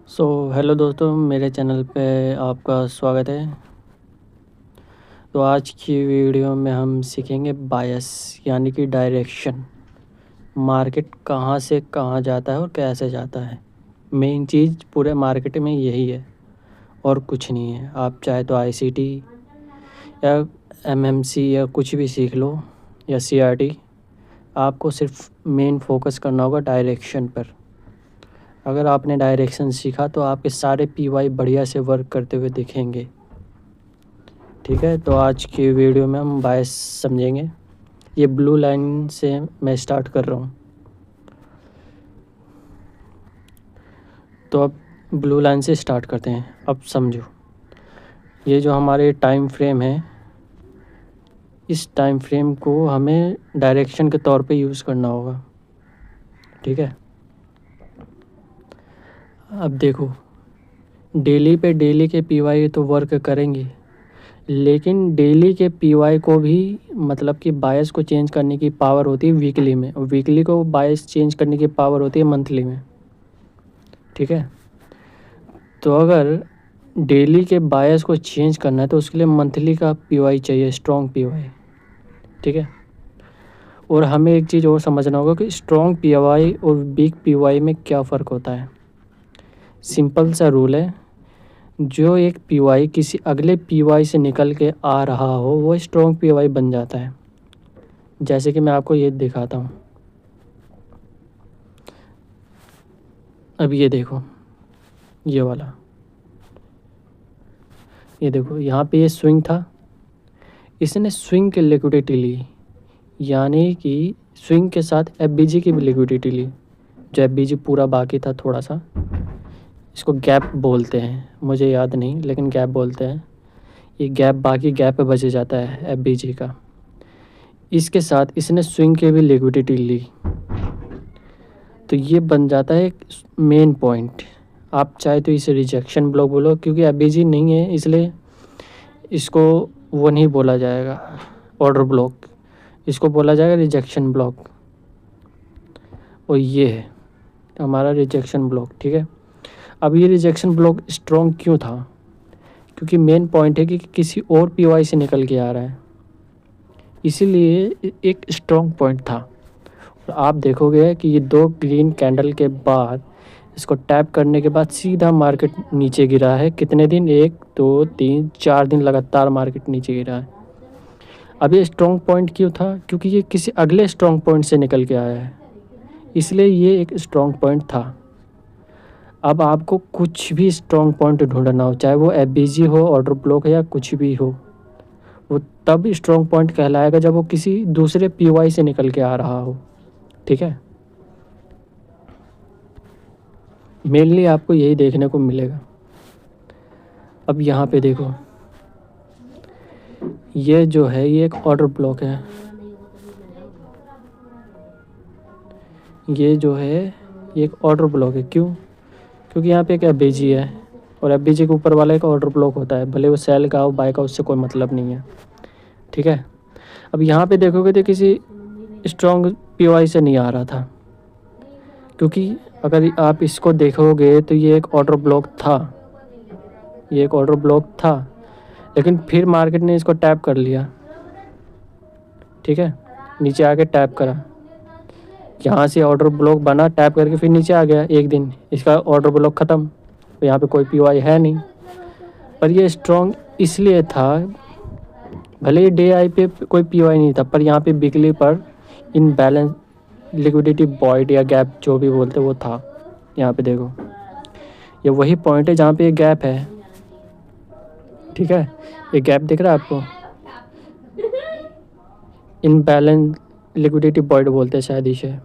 Hello दोस्तों, मेरे channel पे आपका स्वागत है। तो आज की वीडियो में हम सीखेंगे बायस यानी कि डायरेक्शन। मार्केट कहाँ से कहाँ जाता है और कैसे जाता है। मेन चीज़ पूरे मार्केट में यही है और कुछ नहीं है। आप चाहे तो आईसीटी या एमएमसी या कुछ भी सीख लो या सीआरटी, आपको सिर्फ मेन फोकस करना होगा डायरेक्शन पर। अगर आपने डायरेक्शन सीखा तो आपके सारे पीवाई बढ़िया से वर्क करते हुए दिखेंगे। ठीक है, तो आज की वीडियो में हम बायस समझेंगे। ये ब्लू लाइन से मैं स्टार्ट कर रहा हूँ। तो अब ब्लू लाइन से स्टार्ट करते हैं। अब समझो, ये जो हमारे टाइम फ्रेम है, इस टाइम फ्रेम को हमें डायरेक्शन के तौर पे यूज़ करना होगा। ठीक है, अब देखो, डेली के पीवाई तो वर्क करेंगे, लेकिन डेली के पीवाई को भी मतलब कि बायस को चेंज करने की पावर होती है वीकली में, और वीकली को बायस चेंज करने की पावर होती है मंथली में। ठीक है, तो अगर डेली के बायस को चेंज करना है तो उसके लिए मंथली का पीवाई चाहिए, स्ट्रॉन्ग पीवाई। ठीक है, और हमें एक चीज़ और समझना होगा कि स्ट्रॉन्ग पीवाई और वीक पीवाई में क्या फ़र्क होता है। सिंपल सा रूल है, जो एक पीवाई किसी अगले पीवाई से निकल के आ रहा हो वो स्ट्रॉन्ग पीवाई बन जाता है। जैसे कि मैं आपको ये दिखाता हूँ। अब ये देखो, ये वाला, ये देखो, यहाँ पे ये स्विंग था, इसने स्विंग की लिक्विडिटी ली, यानी कि स्विंग के साथ एफबीजी की भी लिक्विडिटी ली। जो एफबीजी पूरा बाकी था थोड़ा सा, इसको गैप बोलते हैं, मुझे याद नहीं लेकिन गैप बोलते हैं। ये गैप बाकी गैप पे बच जाता है एफबीजी का। इसके साथ इसने स्विंग की भी लिक्विडिटी ली, तो ये बन जाता है एक मेन पॉइंट। आप चाहे तो इसे रिजेक्शन ब्लॉक बोलो, क्योंकि एफबीजी नहीं है इसलिए इसको वो नहीं बोला जाएगा ऑर्डर ब्लॉक, इसको बोला जाएगा रिजेक्शन ब्लॉक। और ये है हमारा रिजेक्शन ब्लॉक। ठीक है, अब ये रिजेक्शन ब्लॉक स्ट्रॉन्ग क्यों था? क्योंकि मेन पॉइंट है कि किसी और पीवाई से निकल के आ रहा है, इसीलिए एक स्ट्रॉन्ग पॉइंट था। और आप देखोगे कि ये दो ग्रीन कैंडल के बाद इसको टैप करने के बाद सीधा मार्केट नीचे गिरा है। कितने दिन? 1 2 3 4 दिन लगातार मार्केट नीचे गिरा है। अब ये स्ट्रॉन्ग पॉइंट क्यों था? क्योंकि ये किसी अगले स्ट्रॉन्ग पॉइंट से निकल के आया है, इसलिए ये एक स्ट्रॉन्ग पॉइंट था। अब आपको कुछ भी स्ट्रॉन्ग पॉइंट ढूंढना हो, चाहे वो एफबीजी हो, ऑर्डर ब्लॉक है या कुछ भी हो, वो तब स्ट्रॉन्ग पॉइंट कहलाएगा जब वो किसी दूसरे पीवाई से निकल के आ रहा हो। ठीक है, मेनली आपको यही देखने को मिलेगा। अब यहाँ पे देखो, ये जो है ये एक ऑर्डर ब्लॉक है। ये जो है ये एक ऑर्डर ब्लॉक है। क्यों? क्योंकि यहाँ पे एक एफबीजी है और एफबीजी के ऊपर वाला एक ऑर्डर ब्लॉक होता है, भले वो सेल का हो बाय का, उससे कोई मतलब नहीं है। ठीक है, अब यहाँ पे देखोगे तो किसी स्ट्रॉन्ग पीवाई से नहीं आ रहा था, क्योंकि अगर आप इसको देखोगे तो ये एक ऑर्डर ब्लॉक था, ये एक ऑर्डर ब्लॉक था, लेकिन फिर मार्केट ने इसको टैप कर लिया। ठीक है, नीचे आके टैप करा, यहाँ से ऑर्डर ब्लॉक बना, टैप करके फिर नीचे आ गया। एक दिन इसका ऑर्डर ब्लॉक ख़त्म, तो यहाँ पे कोई पीवाई है नहीं। पर ये स्ट्रॉन्ग इसलिए था, भले ही डे आई पे कोई पीवाई नहीं था, पर यहाँ पे वीकली पर इनबैलेंस लिक्विडिटी वॉइड या गैप जो भी बोलते वो था। यहाँ पे देखो, ये वही पॉइंट है जहाँ पे ये गैप है। ठीक है, ये गैप दिख रहा है आपको? इनबैलेंस लिक्विडिटी वॉइड बोलते हैं शायद इसे।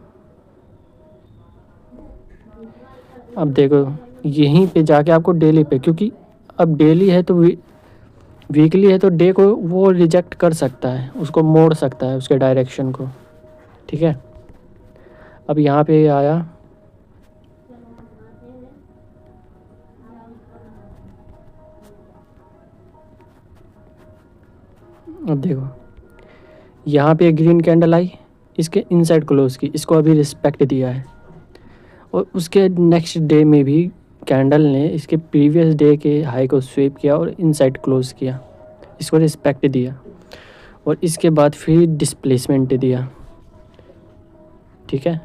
अब देखो, यहीं पे जाके आपको डेली पे, क्योंकि अब डेली है तो वीकली है तो डे को वो रिजेक्ट कर सकता है, उसको मोड़ सकता है उसके डायरेक्शन को। ठीक है, अब यहाँ पे आया, अब देखो यहाँ पे ग्रीन कैंडल आई, इसके इनसाइड क्लोज की, इसको अभी रिस्पेक्ट दिया है, और उसके नेक्स्ट डे में भी कैंडल ने इसके प्रीवियस डे के हाई को स्वीप किया और इनसाइड क्लोज किया, इसको रिस्पेक्ट दिया और इसके बाद फिर डिस्प्लेसमेंट दिया। ठीक है,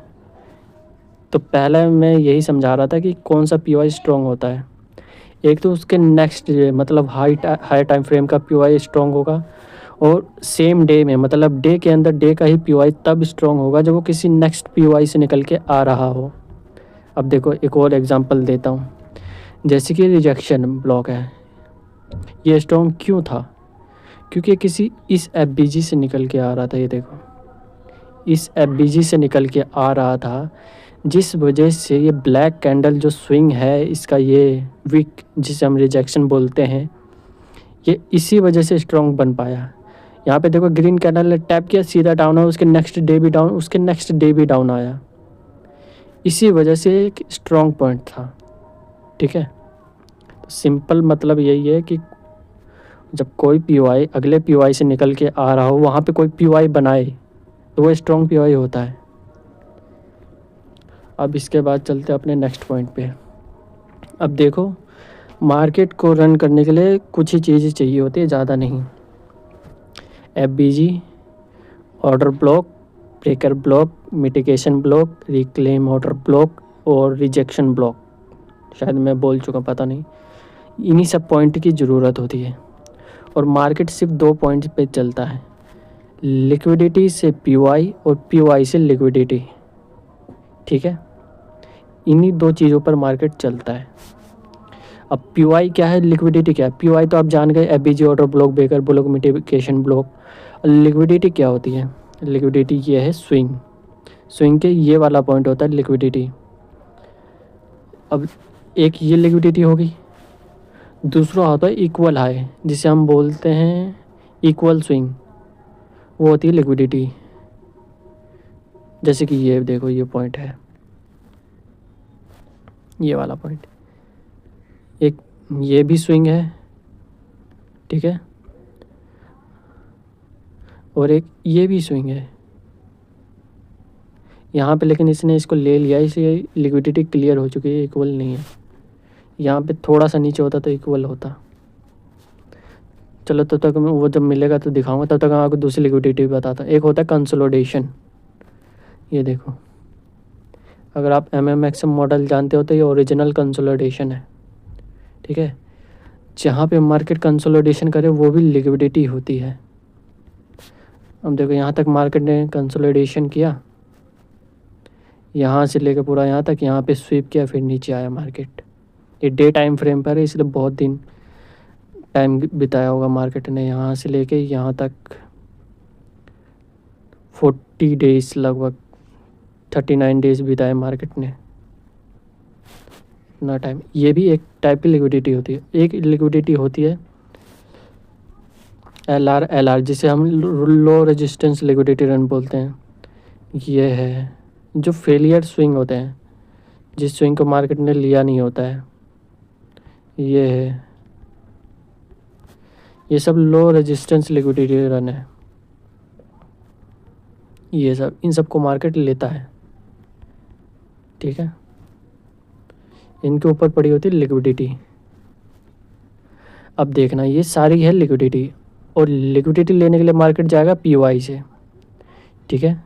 तो पहले मैं यही समझा रहा था कि कौन सा पीवाई स्ट्रॉन्ग होता है। एक तो उसके नेक्स्ट डे मतलब हाई टाइम फ्रेम का पीवाई स्ट्रॉन्ग होगा, और सेम डे में मतलब डे के अंदर डे का ही पीवाई तब स्ट्रॉन्ग होगा जब वो किसी नेक्स्ट पीवाई से निकल के आ रहा हो। अब देखो एक और एग्जांपल देता हूँ, जैसे कि रिजेक्शन ब्लॉक है, ये स्ट्रॉन्ग क्यों था? क्योंकि किसी इस एफबीजी से निकल के आ रहा था। ये देखो इस एफबीजी से निकल के आ रहा था, जिस वजह से ये ब्लैक कैंडल जो स्विंग है इसका, ये विक जिसे हम रिजेक्शन बोलते हैं, ये इसी वजह से स्ट्रॉन्ग बन पाया। यहाँ पे देखो ग्रीन कैंडल ने टैप किया, सीधा डाउन है, उसके नेक्स्ट डे भी डाउन, उसके नेक्स्ट डे भी डाउन आया, इसी वजह से एक स्ट्रॉन्ग पॉइंट था। ठीक है, तो सिंपल मतलब यही है कि जब कोई पीवाई अगले पीवाई से निकल के आ रहा हो, वहाँ पे कोई पीवाई बनाए तो वो स्ट्रॉन्ग पीवाई होता है। अब इसके बाद चलते हैं अपने नेक्स्ट पॉइंट पे। अब देखो मार्केट को रन करने के लिए कुछ ही चीज़ें चाहिए होती है, ज़्यादा नहीं। FBG, order block, breaker block, mitigation block, reclaim order block और रिजेक्शन ब्लॉक, शायद मैं बोल चुका पता नहीं। इन्हीं सब पॉइंट की ज़रूरत होती है और मार्केट सिर्फ 2 पॉइंट पे चलता है, लिक्विडिटी से पीवाई और पीवाई से लिक्विडिटी। ठीक है, इन्हीं 2 चीज़ों पर मार्केट चलता है। अब पीवाई क्या है, लिक्विडिटी क्या है? पीवाई तो आप जान गए, FBG, order block, breaker block, mitigation block. Liquidity क्या होती है? लिक्विडिटी ये है स्विंग, स्विंग के ये वाला पॉइंट होता है लिक्विडिटी। अब एक ये लिक्विडिटी होगी, दूसरा होता है इक्वल हाई, जिसे हम बोलते हैं इक्वल स्विंग, वो होती है लिक्विडिटी। जैसे कि ये देखो ये पॉइंट है, ये वाला पॉइंट, एक ये भी स्विंग है। ठीक है, और एक ये भी स्विंग है यहाँ पे, लेकिन इसने इसको ले लिया, इसलिए लिक्विडिटी क्लियर हो चुकी है, इक्वल नहीं है। यहाँ पे थोड़ा सा नीचे होता तो इक्वल होता। चलो तब तक मैं वो जब मिलेगा तो दिखाऊंगा, तब तक मैं आपको दूसरी लिक्विडिटी भी बताता हूँ। एक होता है कंसोलिडेशन, ये देखो, अगर आप MMXM मॉडल जानते हो तो ये ओरिजिनल कंसोलिडेशन है। ठीक है, जहाँ पे मार्केट कंसोलिडेशन करे वो भी लिक्विडिटी होती है। अब देखो यहाँ तक मार्केट ने कंसोलिडेशन किया, यहाँ से लेकर पूरा यहाँ तक, यहाँ पे स्वीप किया, फिर नीचे आया मार्केट। ये डे टाइम फ्रेम पर है, इसलिए बहुत दिन टाइम बिताया होगा मार्केट ने, यहाँ से लेके यहाँ तक 40 डेज, लगभग 39 डेज बिताए मार्केट ने, इतना टाइम। ये भी एक टाइप की लिक्विडिटी होती है। एक लिक्विडिटी होती है LR, जिसे हम लो रेजिस्टेंस लिक्विडिटी रन बोलते हैं। ये है जो फेलियर स्विंग होते हैं, जिस स्विंग को मार्केट ने लिया नहीं होता है, ये है, ये सब लो रेजिस्टेंस लिक्विडिटी रन है। ये सब, इन सब को मार्केट लेता है। ठीक है, इनके ऊपर पड़ी होती है लिक्विडिटी। अब देखना ये सारी है लिक्विडिटी, और लिक्विडिटी लेने के लिए मार्केट जाएगा पीवाई से। ठीक है,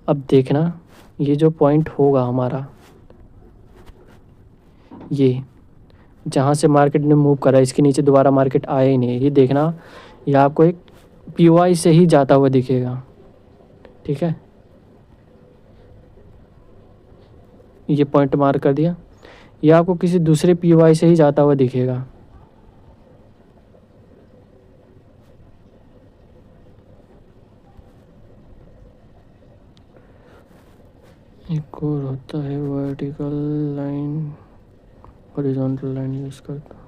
अब देखना ये जो पॉइंट होगा हमारा, ये जहाँ से मार्केट ने मूव करा, इसके नीचे दोबारा मार्केट आया ही नहीं, ये देखना, ये आपको एक पीवाई से ही जाता हुआ दिखेगा। ठीक है, ये पॉइंट मार्क कर दिया, ये आपको किसी दूसरे पीवाई से ही जाता हुआ दिखेगा। एक और होता है vertical line, horizontal line use करता।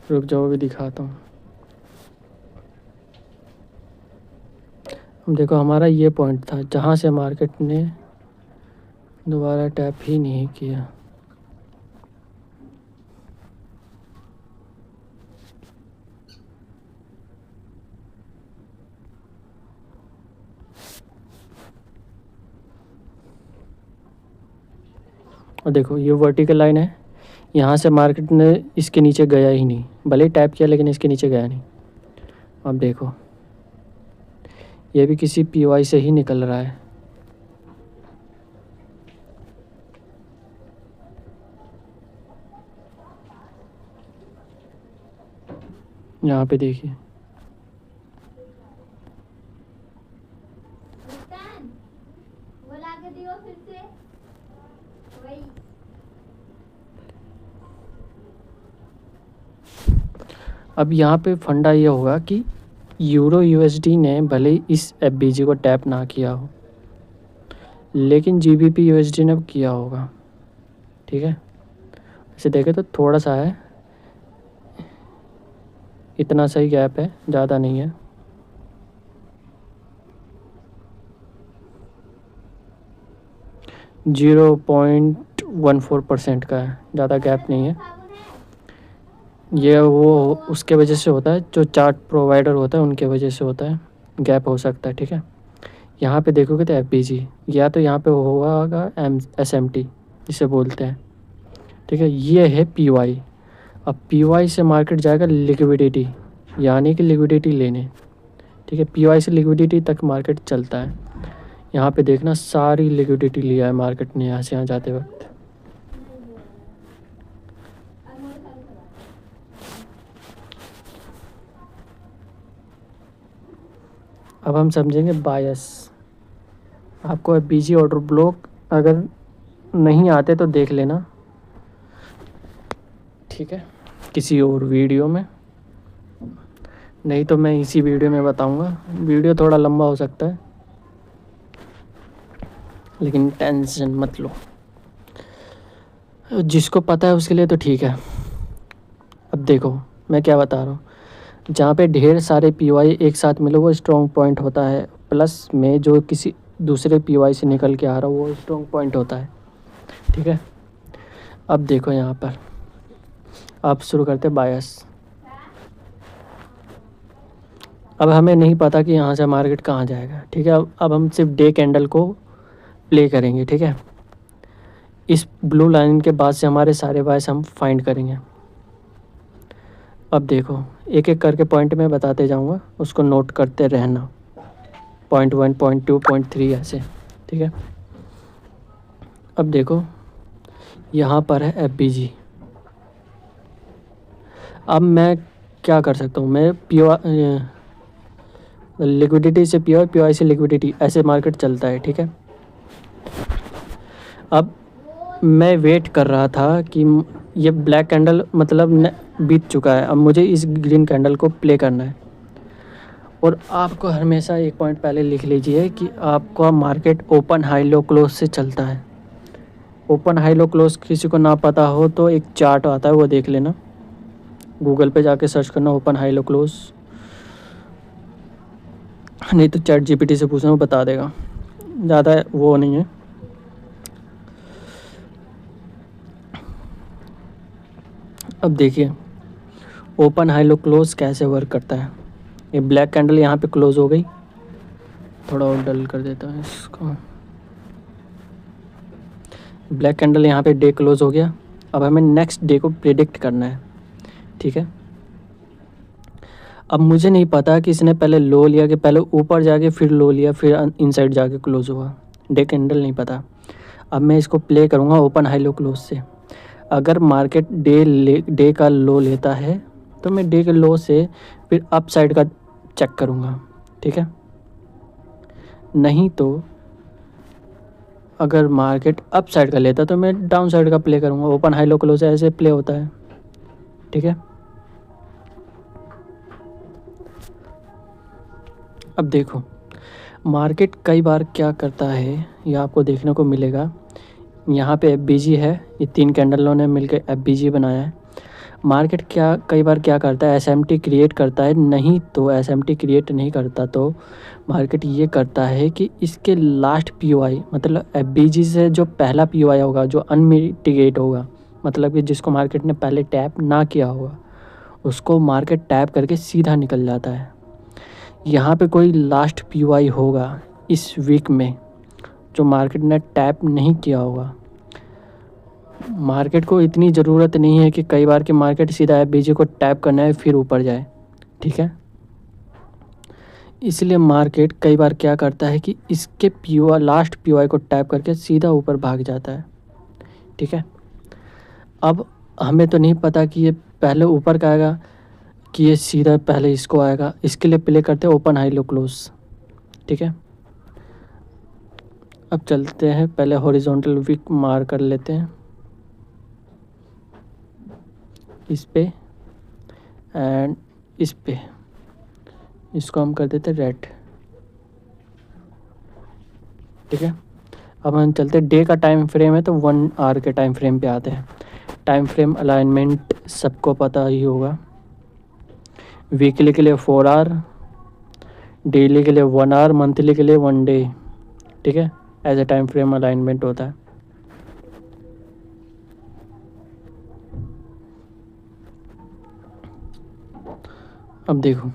रुक जाओ भी दिखाता हूँ। अब देखो हमारा ये पॉइंट था जहाँ से मार्केट ने दोबारा टैप ही नहीं किया। और देखो ये वर्टिकल लाइन है, यहाँ से मार्केट ने इसके नीचे गया ही नहीं, भले ही टैप किया लेकिन इसके नीचे गया नहीं। अब देखो ये भी किसी पीवाई से ही निकल रहा है। यहाँ पे देखिए अब यहाँ पे फंडा ये होगा कि यूरो यूएसडी ने भले ही इस एफबीजी को टैप ना किया हो लेकिन जीबीपी यूएसडी ने किया होगा। ठीक है, इसे देखें तो थोड़ा सा है, इतना सही गैप है, ज़्यादा नहीं है। .14% का है, ज़्यादा गैप नहीं है। ये वो उसके वजह से होता है, जो चार्ट प्रोवाइडर होता है उनके वजह से होता है, गैप हो सकता है। ठीक है, यहाँ पे देखोगे तो एफबीजी या तो यहाँ पे होगा एसएमटी जिसे बोलते हैं। ठीक है, ये है पीवाई। अब पीवाई से मार्केट जाएगा लिक्विडिटी, यानी कि लिक्विडिटी लेने। ठीक है, पीवाई से लिक्विडिटी तक मार्केट चलता है। यहाँ पे देखना सारी लिक्विडिटी लिया है मार्केट ने यहाँ से यहाँ जाते वक्त। अब हम समझेंगे बायस। आपको एफबीजी ऑर्डर ब्लॉक अगर नहीं आते तो देख लेना, ठीक है, किसी और वीडियो में, नहीं तो मैं इसी वीडियो में बताऊंगा। वीडियो थोड़ा लंबा हो सकता है लेकिन टेंशन मत लो, जिसको पता है उसके लिए तो ठीक है। अब देखो मैं क्या बता रहा हूँ, जहाँ पे ढेर सारे पीवाई एक साथ मिले वो स्ट्रॉन्ग पॉइंट होता है, प्लस में जो किसी दूसरे पीवाई से निकल के आ रहा हो वो स्ट्रॉन्ग पॉइंट होता है। ठीक है, अब देखो यहाँ पर आप शुरू करते बायस। अब हमें नहीं पता कि यहाँ से मार्केट कहाँ जाएगा। ठीक है, अब हम सिर्फ डे कैंडल को प्ले करेंगे। ठीक है, इस ब्लू लाइन के बाद से हमारे सारे बायस हम फाइंड करेंगे। अब देखो एक एक करके पॉइंट में बताते जाऊँगा, उसको नोट करते रहना, 0.1 0.2 0.3 ऐसे। ठीक है, अब देखो यहाँ पर है एफबीजी। अब मैं क्या कर सकता हूँ, मैं लिक्विडिटी से पीवाई से लिक्विडिटी, ऐसे मार्केट चलता है। ठीक है, अब मैं वेट कर रहा था कि ये ब्लैक कैंडल मतलब बीत चुका है, अब मुझे इस ग्रीन कैंडल को प्ले करना है। और आपको हमेशा एक पॉइंट पहले लिख लीजिए कि आपका market open high low close से चलता है। ओपन हाई लो क्लोज किसी को ना पता हो तो एक चार्ट आता है वो देख लेना, गूगल पे जाके सर्च करना ओपन हाई लो क्लोज, नहीं तो चैट जीपीटी से पूछना वो बता देगा, ज़्यादा वो नहीं है। अब देखिए ओपन हाई लो क्लोज कैसे वर्क करता है। ये ब्लैक कैंडल यहाँ पे क्लोज हो गई, थोड़ा और डल कर देता है इसको। ब्लैक कैंडल यहाँ पे डे क्लोज हो गया। अब हमें नेक्स्ट डे को प्रेडिक्ट करना है। ठीक है, अब मुझे नहीं पता कि इसने पहले लो लिया कि पहले ऊपर जाके फिर लो लिया फिर इनसाइड जाके क्लोज हुआ, डे कैंडल नहीं पता। अब मैं इसको प्ले करूँगा ओपन हाई लो क्लोज से। अगर मार्केट डे का लो लेता है तो मैं डे के लो से फिर अप साइड का चेक करूँगा। ठीक है, नहीं तो अगर मार्केट अप साइड का लेता तो मैं डाउन साइड का प्ले करूँगा। ओपन हाई लो क्लोज ऐसे प्ले होता है। ठीक है, अब देखो मार्केट कई बार क्या करता है यह आपको देखने को मिलेगा। यहाँ पे एफबीजी है, ये 3 कैंडलों ने मिलकर एफबीजी बनाया है। मार्केट कई बार क्या करता है, एसएमटी क्रिएट करता है, नहीं तो एसएमटी क्रिएट नहीं करता तो मार्केट ये करता है कि इसके लास्ट पीओआई मतलब एफबीजी से जो पहला पीओआई होगा जो अनमिटिगेट होगा, मतलब कि जिसको मार्केट ने पहले टैप ना किया होगा, उसको मार्केट टैप करके सीधा निकल जाता है। यहाँ पे कोई लास्ट पीओआई होगा इस वीक में जो मार्केट ने टैप नहीं किया होगा, मार्केट को इतनी ज़रूरत नहीं है कि कई बार की मार्केट सीधा एफबीजी को टैप करना है फिर ऊपर जाए, ठीक है। इसलिए मार्केट कई बार क्या करता है कि इसके पीओआई लास्ट पीओआई को टैप करके सीधा ऊपर भाग जाता है, ठीक है। अब हमें तो नहीं पता कि ये पहले ऊपर का आएगा कि ये सीधा पहले इसको आएगा। इसके लिए प्ले करते हैं ओपन हाई लो क्लोज, ठीक है। अब चलते हैं, पहले हॉरिजॉन्टल विक मार कर लेते हैं इस पे एंड इस पे, इसको हम कर देते रेड, ठीक है। अब हम चलते, डे का टाइम फ्रेम है तो 1 आवर के टाइम फ्रेम पे आते हैं। टाइम फ्रेम अलाइनमेंट सबको पता ही होगा। वीकली के लिए 4 आवर, डेली के लिए 1 आवर, मंथली के लिए 1 डे, ठीक है। As a time frame alignment होता है। अब देखो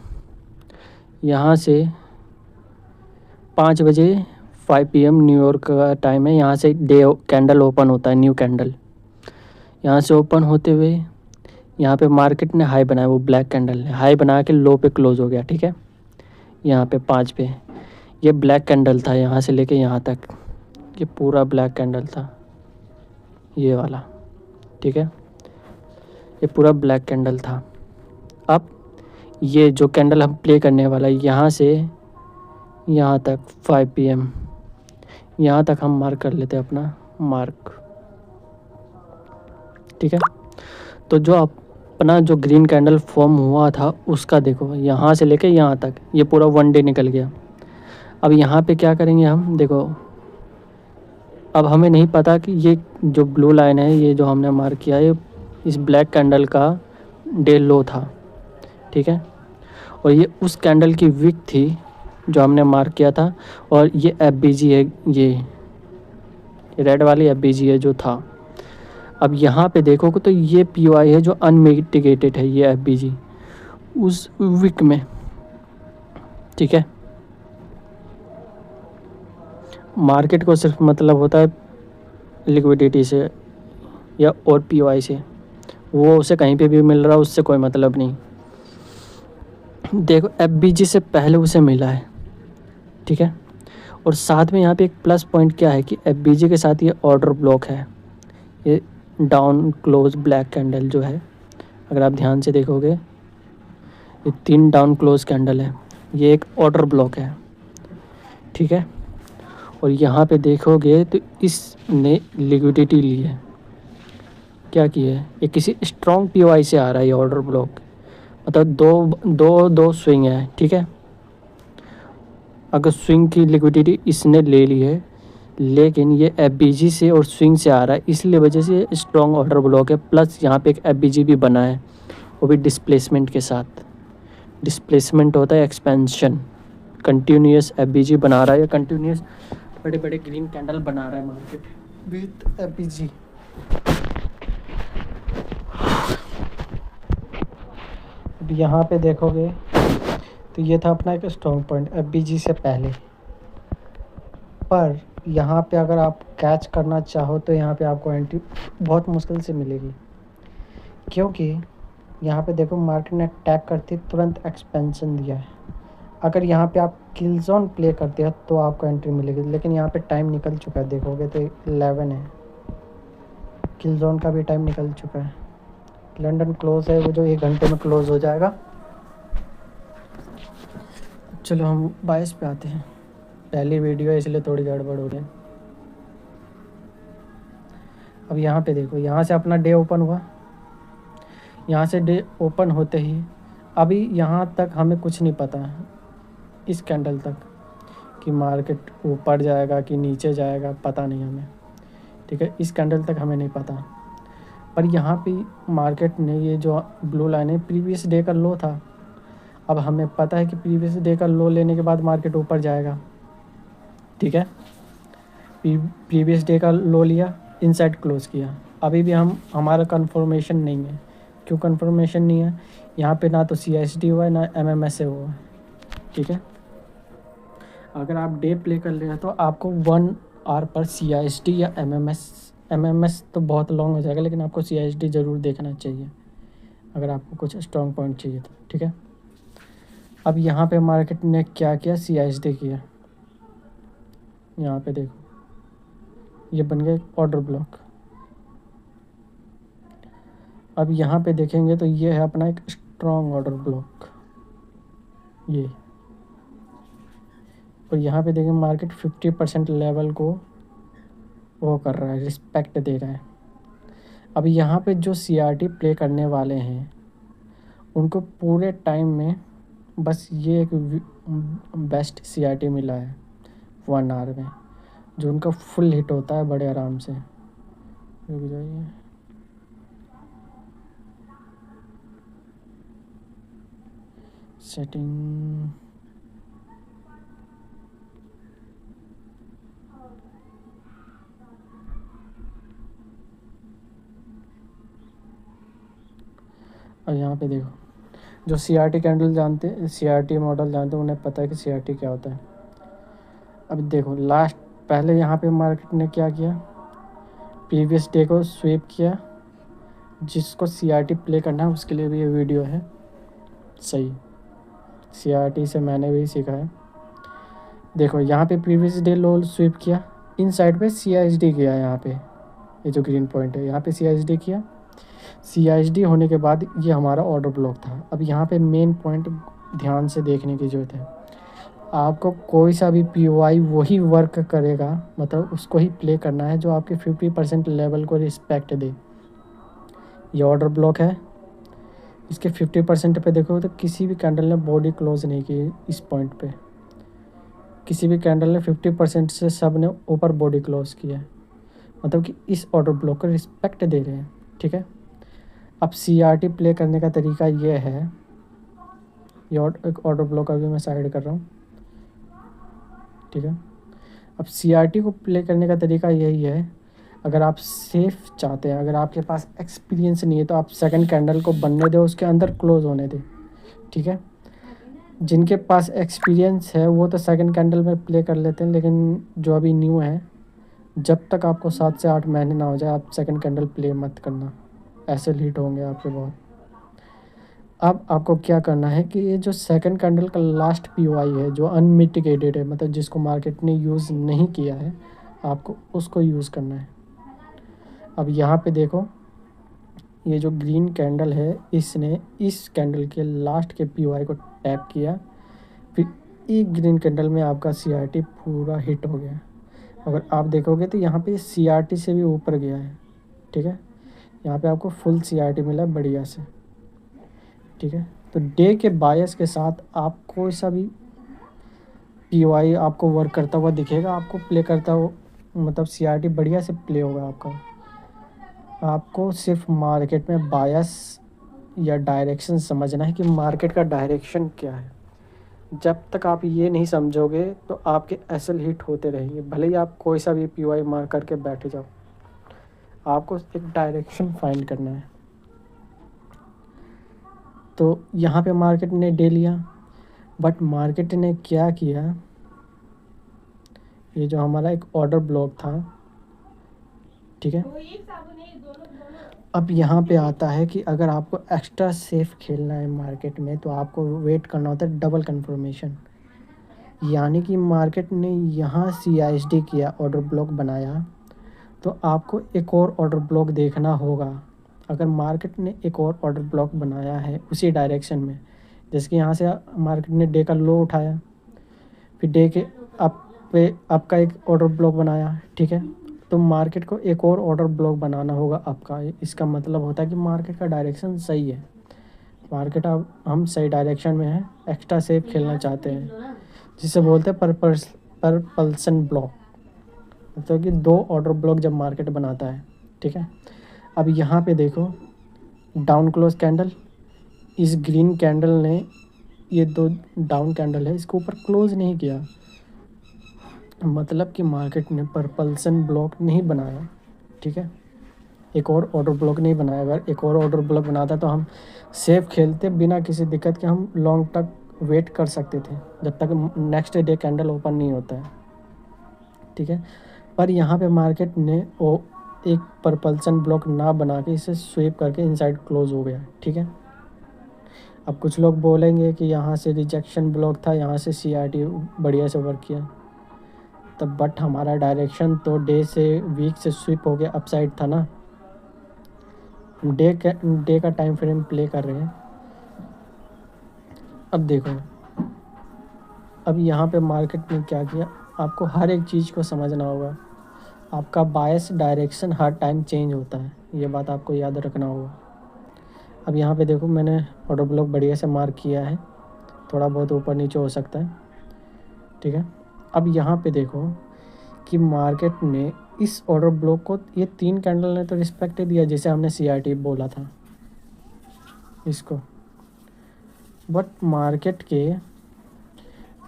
यहाँ से 5 बजे 5 PM न्यूयॉर्क का टाइम है। यहाँ से डे कैंडल ओपन होता है, न्यू कैंडल यहाँ से ओपन होते हुए यहाँ पे मार्केट ने हाई बनाया, वो ब्लैक कैंडल ने हाई बना के लो पे क्लोज हो गया, ठीक है। यहाँ पे 5 पे ये ब्लैक कैंडल था, यहाँ से लेके यहाँ तक ये पूरा ब्लैक कैंडल था, ये वाला, ठीक है। ये पूरा ब्लैक कैंडल था। अब ये जो कैंडल हम प्ले करने वाला है यहाँ से यहाँ तक 5 PM, यहाँ तक हम मार्क कर लेते हैं अपना मार्क, ठीक है। तो जो अपना जो ग्रीन कैंडल फॉर्म हुआ था उसका देखो यहाँ से लेके यहाँ तक ये पूरा 1 डे निकल गया। अब यहाँ पे क्या करेंगे हम, देखो अब हमें नहीं पता कि ये जो ब्लू लाइन है, ये जो हमने मार्क किया है, इस ब्लैक कैंडल का डे लो था, ठीक है। और ये उस कैंडल की विक थी जो हमने मार्क किया था, और ये एफबीजी है, ये रेड वाली एफबीजी है जो था। अब यहाँ पे देखोगे तो ये पीओआई है जो अनमिटिगेटेड है, ये एफबीजी उस विक में, ठीक है। मार्केट को सिर्फ मतलब होता है लिक्विडिटी से या और पीओआई से, वो उसे कहीं पे भी मिल रहा है उससे कोई मतलब नहीं। देखो एफबीजी से पहले उसे मिला है, ठीक है। और साथ में यहाँ पे एक प्लस पॉइंट क्या है कि एफबीजी के साथ ये ऑर्डर ब्लॉक है, ये डाउन क्लोज ब्लैक कैंडल जो है, अगर आप ध्यान से देखोगे ये 3 डाउन क्लोज कैंडल है, ये एक ऑर्डर ब्लॉक है, ठीक है। और यहाँ पे देखोगे तो इसने लिक्विडिटी ली है, क्या की है, ये किसी स्ट्रॉन्ग पीओआई से आ रहा है ये ऑर्डर ब्लॉक, मतलब दो स्विंग है, ठीक है। अगर स्विंग की लिक्विडिटी इसने ले ली है, लेकिन ये एफबीजी से और स्विंग से आ रहा है, इसलिए वजह से स्ट्रॉन्ग ऑर्डर ब्लॉक है। प्लस यहाँ पे एक एफबीजी भी बना है, वो भी डिस्प्लेसमेंट के साथ। डिस्प्लेसमेंट होता है एक्सपेंशन, कंटिन्यूस एफबीजी बना रहा है, या कंटिन्यूस बड़े बड़े ग्रीन कैंडल बना रहा है मार्केट विथ एफबीजी। अब यहाँ पे देखोगे तो ये था अपना एक स्ट्रॉन्ग पॉइंट एफबीजी से पहले, पर यहाँ पे अगर आप कैच करना चाहो तो यहाँ पे आपको एंट्री बहुत मुश्किल से मिलेगी, क्योंकि यहाँ पे देखो मार्केट ने टैप करते तुरंत एक्सपेंशन दिया है। अगर यहाँ पे आप किल जोन प्ले करते हो तो आपको एंट्री मिलेगी, लेकिन यहाँ पे टाइम निकल चुका है, देखोगे तो 11 है, किल जोन का भी टाइम निकल चुका है। लंदन क्लोज है, वो जो 1 घंटे में क्लोज हो जाएगा। चलो हम 22 पे आते हैं, पहली वीडियो है इसलिए थोड़ी गड़बड़ हो रही है। अब यहाँ पे देखो, यहाँ से अपना डे ओपन हुआ, यहाँ से डे ओपन होते ही अभी यहाँ तक हमें कुछ नहीं पता, इस कैंडल तक कि मार्केट ऊपर जाएगा कि नीचे जाएगा, पता नहीं हमें, ठीक है। इस कैंडल तक हमें नहीं पता, पर यहाँ पे मार्केट ने ये जो ब्लू लाइन है प्रीवियस डे का लो था। अब हमें पता है कि प्रीवियस डे का लो लेने के बाद मार्केट ऊपर जाएगा, ठीक है। प्रीवियस डे का लो लिया, इनसाइड क्लोज किया। अभी भी हमारा कंफर्मेशन नहीं है। क्यों कंफर्मेशन नहीं है? यहाँ पे ना तो CSD हुआ है ना MMSA हुआ है, ठीक है। अगर आप डे प्ले कर रहे हैं तो आपको 1 आवर पर CSD या MMS तो बहुत लॉन्ग हो जाएगा, लेकिन आपको CISD ज़रूर देखना चाहिए अगर आपको कुछ स्ट्रॉन्ग पॉइंट चाहिए तो, ठीक है। अब यहाँ पे मार्केट ने क्या किया, CISD किया। यहाँ पे देखो ये बन गया ऑर्डर ब्लॉक। अब यहाँ पे देखेंगे तो ये है अपना एक स्ट्रॉन्ग ऑर्डर ब्लॉक ये। और यहाँ पे देखेंगे मार्केट 50% लेवल को वो कर रहा है, रिस्पेक्ट दे रहा है। अब यहाँ पे जो CRT प्ले करने वाले हैं उनको पूरे टाइम में बस ये एक बेस्ट CRT मिला है 1 आवर में, जो उनका फुल हिट होता है बड़े आराम से। रुक जाइए, सेटिंग, और यहाँ पे देखो जो CRT कैंडल जानते हैं, CRT मॉडल जानते हैं, उन्हें पता है कि CRT क्या होता है। अब देखो लास्ट पहले यहाँ पे मार्केट ने क्या किया, प्रीवियस डे को स्वीप किया। जिसको CRT प्ले करना है उसके लिए भी ये वीडियो है सही, CRT से मैंने भी सीखा है। देखो यहाँ पे प्रीवियस डे लो स्वीप किया, इन साइड पे CISD किया, यहाँ पे ये जो ग्रीन पॉइंट है यहाँ पे CISD किया। CISD होने के बाद ये हमारा ऑर्डर ब्लॉक था। अब यहाँ पे मेन पॉइंट ध्यान से देखने की ज़रूरत है। आपको कोई सा भी POI वही वर्क करेगा, मतलब उसको ही प्ले करना है जो आपके 50% लेवल को रिस्पेक्ट दे। ये ऑर्डर ब्लॉक है, इसके 50% पे देखो तो किसी भी कैंडल ने बॉडी क्लोज नहीं की। इस पॉइंट पे किसी भी कैंडल ने 50% से सब ने ऊपर बॉडी क्लोज किया है, मतलब कि इस ऑर्डर ब्लॉक को रिस्पेक्ट दे रहे हैं, ठीक है। अब CRT प्ले करने का तरीका ये है, ये एक ऑर्डर ब्लॉक अभी मैं साइड कर रहा हूँ, ठीक है। अब CRT को प्ले करने का तरीका यही है, अगर आप सेफ चाहते हैं, अगर आपके पास एक्सपीरियंस नहीं है तो आप सेकंड कैंडल को बनने दो, उसके अंदर क्लोज होने दें, ठीक है। जिनके पास एक्सपीरियंस है वो तो सेकंड कैंडल में प्ले कर लेते हैं, लेकिन जो अभी न्यू है, जब तक आपको 7 से 8 महीने ना हो जाए आप सेकंड कैंडल प्ले मत करना, ऐसे लीट होंगे आपके बहुत। अब आपको क्या करना है कि ये जो सेकंड कैंडल का लास्ट POI है जो अनमिटिगेटेड है, मतलब जिसको मार्केट ने यूज़ नहीं किया है, आपको उसको यूज़ करना है। अब यहाँ पे देखो ये जो ग्रीन कैंडल है इसने इस कैंडल के लास्ट के POI को टैप किया, फिर एक ग्रीन कैंडल में आपका CRT पूरा हिट हो गया। अगर आप देखोगे तो यहाँ पे CRT से भी ऊपर गया है, ठीक है। यहाँ पे आपको फुल CRT मिला बढ़िया से, ठीक है। तो डे के बायस के साथ आप कोई सा भी POI आपको वर्क करता हुआ दिखेगा, आपको प्ले करता हो, मतलब CRT बढ़िया से प्ले होगा आपका। आपको सिर्फ मार्केट में बायस या डायरेक्शन समझना है कि मार्केट का डायरेक्शन क्या है। जब तक आप ये नहीं समझोगे तो आपके SL हिट होते रहेंगे, भले ही आप कोई सा भी POI मार करके बैठे जाओ, आपको एक डायरेक्शन फाइंड करना है। तो यहाँ पे मार्केट ने डे लिया, बट मार्केट ने क्या किया, ये जो हमारा एक ऑर्डर ब्लॉक था, ठीक है। अब यहाँ पे आता है कि अगर आपको एक्स्ट्रा सेफ खेलना है मार्केट में तो आपको वेट करना होता है डबल कंफर्मेशन। यानी कि मार्केट ने यहाँ CISD किया, ऑर्डर ब्लॉक बनाया, तो आपको एक और ऑर्डर ब्लॉक देखना होगा। अगर मार्केट ने एक और ऑर्डर ब्लॉक बनाया है उसी डायरेक्शन में, जैसे कि यहाँ से मार्केट ने डे का लो उठाया, फिर डे के अप पे आपका एक ऑर्डर ब्लॉक बनाया, ठीक है, तो मार्केट को एक और ऑर्डर ब्लॉक बनाना होगा आपका। इसका मतलब होता है कि मार्केट का डायरेक्शन सही है, मार्केट अब हम सही डायरेक्शन में है, एक्स्ट्रा सेफ खेलना चाहते हैं, जिसे बोलते हैं परपल्सन ब्लॉक, मतलब कि 2 ऑर्डर ब्लॉक जब मार्केट बनाता है, ठीक है। अब यहाँ पे देखो डाउन क्लोज कैंडल, इस ग्रीन कैंडल ने, ये 2 डाउन कैंडल है, इसके ऊपर क्लोज नहीं किया, मतलब कि मार्केट ने परपल्सन ब्लॉक नहीं बनाया, ठीक है। एक और ऑर्डर ब्लॉक नहीं बनाया। अगर एक और ऑर्डर ब्लॉक बनाता तो हम सेफ खेलते, बिना किसी दिक्कत के हम लॉन्ग तक वेट कर सकते थे जब तक नेक्स्ट डे कैंडल ओपन नहीं होता है, ठीक है। पर यहाँ पे मार्केट ने वो एक परपल्सन ब्लॉक ना बना के इसे स्वीप करके इनसाइड क्लोज हो गया, ठीक है। अब कुछ लोग बोलेंगे कि यहाँ से रिजेक्शन ब्लॉक था, यहाँ से CRT बढ़िया से वर्क किया, तब बट हमारा डायरेक्शन तो डे से वीक से स्विप हो गया अपसाइड था ना। हम डे का टाइम फ्रेम प्ले कर रहे हैं। अब देखो, अब यहाँ पे मार्केट ने क्या किया, आपको हर एक चीज़ को समझना होगा। आपका बायस डायरेक्शन हर टाइम चेंज होता है, ये बात आपको याद रखना होगा। अब यहाँ पे देखो, मैंने ऑर्डर ब्लॉक बढ़िया से मार्क किया है, थोड़ा बहुत ऊपर नीचे हो सकता है, ठीक है। अब यहाँ पे देखो कि मार्केट ने इस ऑर्डर ब्लॉक को, ये 3 कैंडल ने तो रिस्पेक्ट दिया जैसे हमने CRT बोला था इसको, बट मार्केट के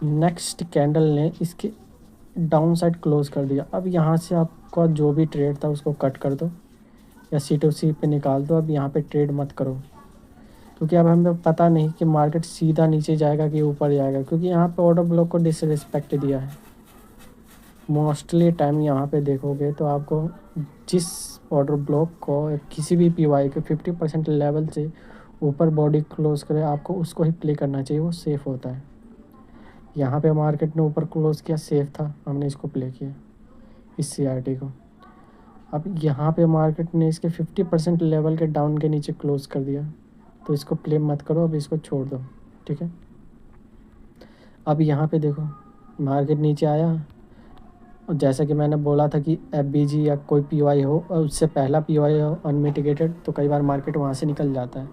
नेक्स्ट कैंडल ने इसके डाउन साइड क्लोज कर दिया। अब यहाँ से आपका जो भी ट्रेड था उसको कट कर दो या C2C पे निकाल दो। अब यहाँ पे ट्रेड मत करो, क्योंकि अब हमें पता नहीं कि मार्केट सीधा नीचे जाएगा कि ऊपर जाएगा, क्योंकि यहाँ पे ऑर्डर ब्लॉक को डिसरिस्पेक्ट दिया है। मोस्टली टाइम यहाँ पे देखोगे तो आपको जिस ऑर्डर ब्लॉक को किसी भी PY के 50% लेवल से ऊपर बॉडी क्लोज करे, आपको उसको ही प्ले करना चाहिए, वो सेफ़ होता है। यहाँ पे मार्केट ने ऊपर क्लोज किया, सेफ था, हमने इसको प्ले किया इस CRT को। अब यहाँ पे मार्केट ने इसके 50% लेवल के डाउन के नीचे क्लोज कर दिया, तो इसको प्ले मत करो, अब इसको छोड़ दो, ठीक है। अब यहाँ पे देखो, मार्केट नीचे आया और जैसा कि मैंने बोला था कि FBG या कोई PY हो और उससे पहला PY हो अनमिटिगेटेड, तो कई बार मार्केट वहाँ से निकल जाता है।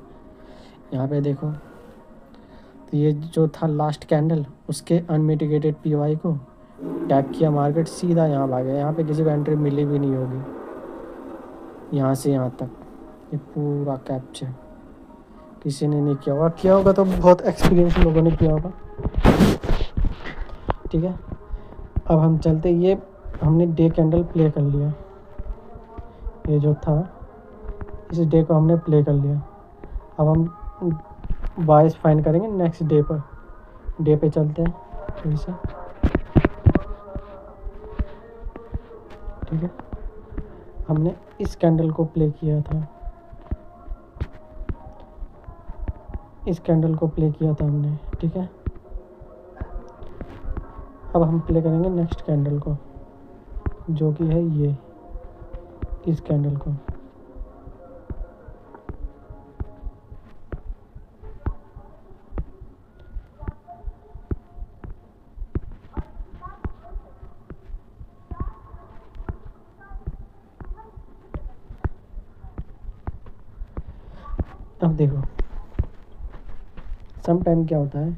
यहाँ पे देखो, तो ये जो था लास्ट कैंडल, उसके अनमिटिगेटेड PY को टैप किया, मार्केट सीधा यहाँ भागा। यहाँ पे किसी को एंट्री मिली भी नहीं होगी, यहाँ से यहाँ तक ये पूरा कैप्चर किसी ने नहीं किया होगा, किया होगा तो बहुत एक्सपीरियंस लोगों ने किया होगा, ठीक है। अब हम चलते, ये हमने डे कैंडल प्ले कर लिया, ये जो था इस डे को हमने प्ले कर लिया। अब हम बायस फाइंड करेंगे नेक्स्ट डे पे चलते हैं फिर से, ठीक है। हमने इस कैंडल को प्ले किया था, इस कैंडल को प्ले किया था हमने, ठीक है। अब हम प्ले करेंगे नेक्स्ट कैंडल को, जो कि है ये, इस कैंडल को। अब देखो, सम टाइम क्या होता है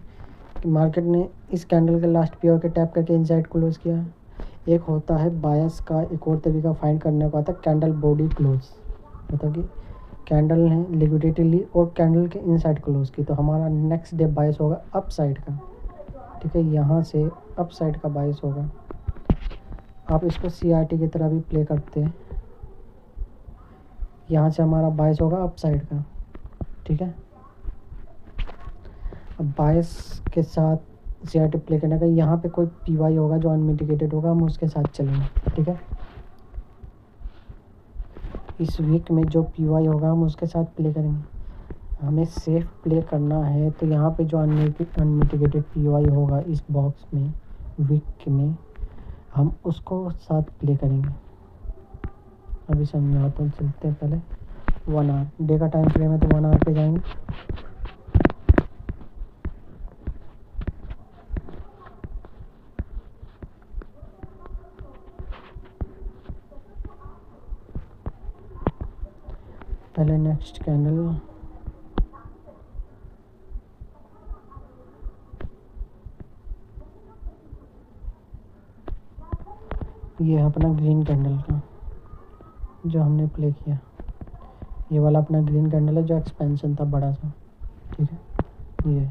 कि मार्केट ने इस कैंडल के लास्ट PY के टैप करके इनसाइड क्लोज किया। एक होता है बायस का एक और तरीका फाइंड करने का, आता है कैंडल बॉडी क्लोज, मतलब कि कैंडल ने लिक्विडिटी ली और कैंडल के इनसाइड क्लोज की, तो हमारा नेक्स्ट डे बायस होगा अप साइड का, ठीक है। यहाँ से अप साइड का बायस होगा। आप इसको CRT की तरह भी प्ले करते हैं, यहाँ से हमारा बायस होगा अप साइड का, ठीक है। अब बायस के साथ CRT प्ले करने का, यहाँ पे कोई PY होगा जो अनमिटिगेटेड होगा, हम उसके साथ चलेंगे, ठीक है। इस वीक में जो PY होगा हम उसके साथ प्ले करेंगे। हमें सेफ प्ले करना है, तो यहाँ पे जो अनमिटिगेटेड PY होगा इस बॉक्स में वीक में, हम उसको साथ प्ले करेंगे। अभी समझाता हूँ, चलते हैं पहले 1 आवर, डे का टाइम फ्रेम है तो 1 आवर पे जाएंगे। पहले नेक्स्ट कैंडल, ये है अपना ग्रीन कैंडल का जो हमने प्ले किया, ये वाला अपना ग्रीन कैंडल है जो एक्सपेंशन था बड़ा सा, ठीक है। ये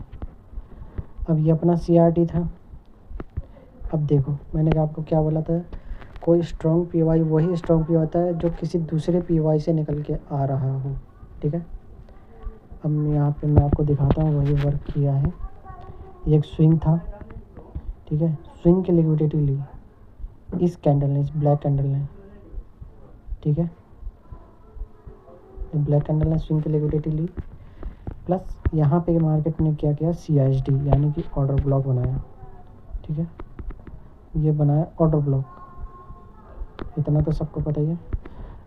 अब ये अपना CRT था। अब देखो, मैंने आपको क्या बोला था, कोई स्ट्रॉन्ग PY वही स्ट्रॉन्ग PY होता है जो किसी दूसरे PY से निकल के आ रहा हो, ठीक है। अब यहाँ पे मैं आपको दिखाता हूँ, वही वर्क किया है। ये एक स्विंग था, ठीक है। स्विंग की लिक्विडिटी ली इस कैंडल ने, इस ब्लैक कैंडल ने, ठीक है। ब्लैक कैंडल ने स्विंग की लिक्विडिटी ली, प्लस यहाँ पे मार्केट ने क्या किया, CSD यानी कि ऑर्डर ब्लॉक बनाया। ठीक है, ये बनाया ऑर्डर ब्लॉक, इतना तो सबको पता ही है।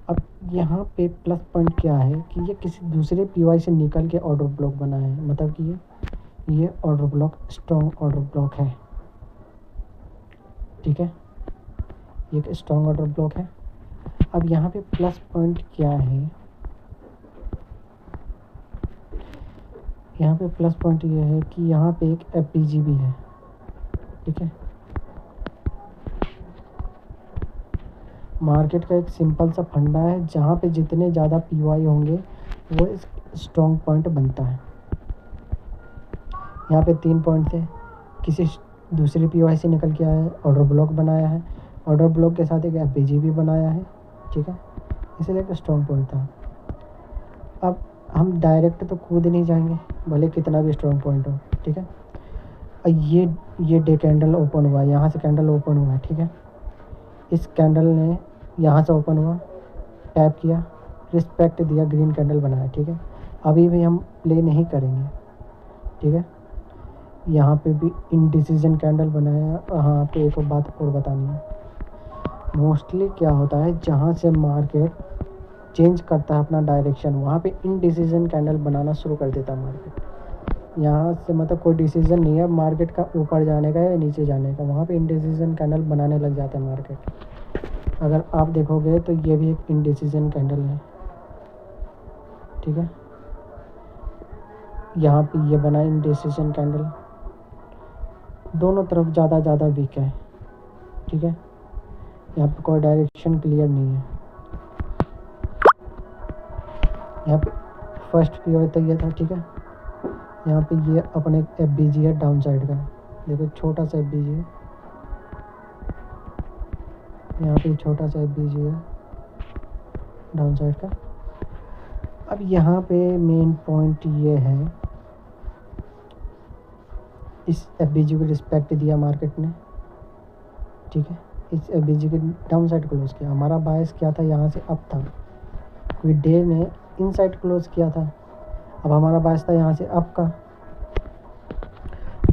अब यहाँ पे प्लस पॉइंट क्या है कि ये किसी दूसरे PY से निकल के ऑर्डर ब्लॉक बना है, मतलब कि ये order block strong order block है। ठीक है, ये एक स्ट्रॉन्ग ऑर्डर ब्लॉक है। अब यहाँ पे प्लस पॉइंट क्या है, यहाँ पे प्लस पॉइंट ये है कि यहाँ पे एक FPG भी है। ठीक है, मार्केट का एक सिंपल सा फंडा है, जहाँ पे जितने ज़्यादा PY होंगे वो स्ट्रॉन्ग पॉइंट बनता है। यहाँ पे 3 पॉइंट थे, किसी दूसरी PY से निकल के आया है, ऑर्डर ब्लॉक बनाया है, ऑर्डर ब्लॉक के साथ एक FPG भी बनाया है। ठीक है, इसलिए एक स्ट्रॉन्ग पॉइंट था। अब हम डायरेक्ट तो कूद नहीं जाएंगे, भले कितना भी स्ट्रॉन्ग पॉइंट हो। ठीक है, ये डे कैंडल ओपन हुआ, यहाँ से कैंडल ओपन हुआ है। ठीक है, इस कैंडल ने यहाँ से ओपन हुआ, टैप किया, रिस्पेक्ट दिया, ग्रीन कैंडल बनाया। ठीक है, अभी भी हम प्ले नहीं करेंगे। ठीक है, यहाँ पे भी इनडिसीजन कैंडल बनाया। हाँ, तो एक बात और बतानी है, मोस्टली क्या होता है, जहाँ से मार्केट चेंज करता है अपना डायरेक्शन, वहाँ पे इनडिसीजन कैंडल बनाना शुरू कर देता है मार्केट। यहाँ से मतलब कोई डिसीजन नहीं है मार्केट का ऊपर जाने का या नीचे जाने का, वहाँ पे इनडिसीजन कैंडल बनाने लग जाता है मार्केट। अगर आप देखोगे तो ये भी एक इनडिसीजन कैंडल है। ठीक है, यहाँ पे ये बना इनडिसीजन कैंडल, दोनों तरफ ज़्यादा वीक है। ठीक है, यहाँ पे कोई डायरेक्शन क्लियर नहीं है। यहाँ पे फर्स्ट PY तो ये था। ठीक है, यहाँ पे ये अपने FBG है डाउन साइड का, देखो छोटा सा FBG है, यहाँ पे छोटा सा FBG है डाउन साइड का। अब यहाँ पे मेन पॉइंट ये है, इस FBG को रिस्पेक्ट दिया मार्केट ने। ठीक है, इस FBG के डाउन साइड क्लोज किया। हमारा बायस क्या था, यहाँ से अप था, कोई डे ने इन साइड क्लोज किया था। अब हमारा बायस था यहाँ से अप का,